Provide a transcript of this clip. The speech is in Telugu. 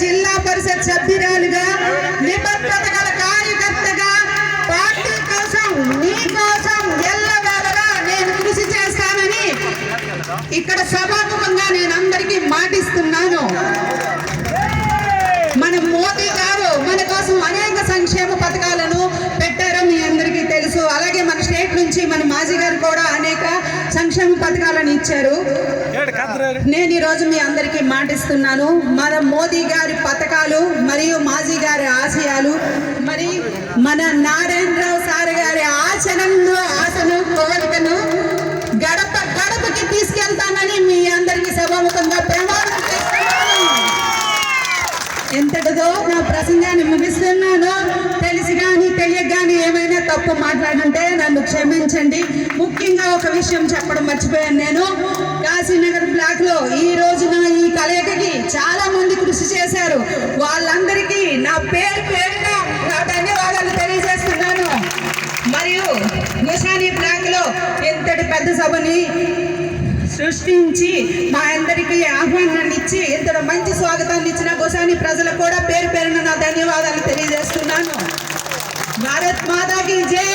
జిల్లా పరిషత్ సభ్యురాలుగా నిబద్ధత గల కార్యకర్తగా పార్టీ కోసం నీ కోసం ఎల్లవేళలా నేను కృషి చేస్తానని ఇక్కడ సభాముఖంగా నేను అందరికీ మాటిస్తున్నాను. మన మోదీ గారు మన కోసం అనేక సంక్షేమ పథకాలను పెట్టారో మీ అందరికీ తెలుసు. అలాగే మన స్టేట్ నుంచి మన మాజీ గారు కూడా అనేక సంక్షేమ పథకాలను ఇచ్చారు. నేను ఈరోజు మీ అందరికీ మాటిస్తున్నాను, మన మోదీ గారి పథకాలు మరియు మాజీ గారి ఆశయాలు మరి మన నారాయణరావు సార్ గారి ఆశను కోరికను గడప గడపకి తీసుకెళ్తానని మీ అందరికీ సభాముఖంగా ప్రమాణం చేస్తున్నాను. ఎంతటిదో నా ప్రసంగాన్ని ముగిస్తున్నాను. తెలిసి కానీ తెలియక కానీ ఏమైనా తప్పు మాట్లాడుంటే నన్ను క్షమించండి. ముఖ్యంగా ఒక విషయం చెప్పడం మర్చిపోయాను. నేను కాశీనగర్ బ్లాక్ లో ఈ రోజున ఈ కలయికకి చాలా మంది కృషి చేశారు. వాళ్ళందరికీ నా పేరున నా ధన్యవాదాలు తెలియజేస్తున్నాను. మరియు నిషాని బ్లాక్ లో ఇంతటి పెద్ద సభని సృష్టించి మా అందరికీ ఆహ్వానాన్ని ఇచ్చి ఇంత మంచి స్వాగతాన్ని ఇచ్చిన గోసాని ప్రజలకు కూడా పేరున నా ధన్యవాదాలు తెలియజేస్తున్నాను. భారత్ మాతాకి జై.